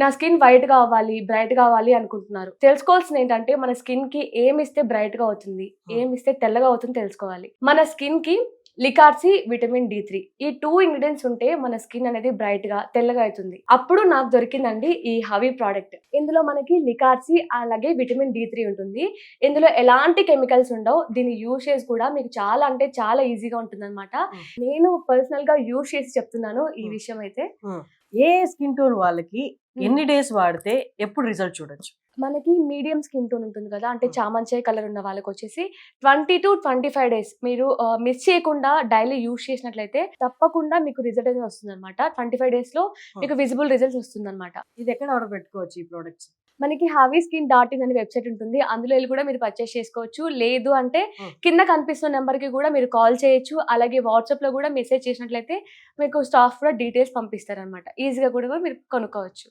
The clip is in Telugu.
నా స్కిన్ వైట్ గా అవ్వాలి, బ్రైట్ గా అవ్వాలి అనుకుంటున్నారు. తెలుసుకోవాల్సింది ఏంటంటే మన స్కిన్ కి ఏమిస్తే బ్రైట్ గా అవుతుంది, ఏమిస్తే తెల్లగా అవుతుంది తెలుసుకోవాలి. మన స్కిన్ కి లికార్సి, విటమిన్ D3 ఈ 2 ఇంగ్రీడియెంట్స్ ఉంటే మన స్కిన్ అనేది బ్రైట్ గా తెల్లగా అవుతుంది. అప్పుడు నాకు దొరికిందండి ఈ హవీ ప్రోడక్ట్. ఇందులో మనకి లికార్సి అలాగే విటమిన్ D3 ఉంటుంది. ఇందులో ఎలాంటి కెమికల్స్ ఉండవు. దీని యూసేజ్ కూడా మీకు చాలా అంటే చాలా ఈజీగా ఉంటుందన్నమాట. నేను పర్సనల్ గా యూజ్ చేసి చెప్తున్నాను ఈ విషయం అయితే. ఏ స్కిన్ టోన్ వాళ్ళకి ఎన్ని డేస్ వాడితే ఎప్పుడు రిజల్ట్ చూడొచ్చు? మనకి మీడియం స్కిన్ టోన్ ఉంటుంది కదా, అంటే చామంచాయ కలర్ ఉన్న వాళ్ళకి వచ్చేసి 20 to 25 డేస్ మీరు మిస్ చేయకుండా డైలీ యూజ్ చేసినట్లయితే తప్పకుండా మీకు రిజల్ట్ అనేది వస్తుంది అనమాట. 25 డేస్ లో మీకు విజిబుల్ రిజల్ట్స్ వస్తుంది అనమాట. ఇది ఎక్కడ ఆర్డర్ పెట్టుకోవచ్చు ఈ ప్రోడక్ట్స్? మనకి havyskin.in అనే వెబ్సైట్ ఉంటుంది. అందులో వెళ్ళి కూడా మీరు పర్చేస్ చేసుకోవచ్చు. లేదు అంటే కింద కనిపిస్తున్న నెంబర్ కి కూడా మీరు కాల్ చేయొచ్చు. అలాగే వాట్సాప్ లో కూడా మెసేజ్ చేసినట్లయితే మీకు స్టాఫ్ కూడా డీటెయిల్స్ పంపిస్తారనమాట. ఈజీగా కూడా మీరు కొనుక్కోవచ్చు.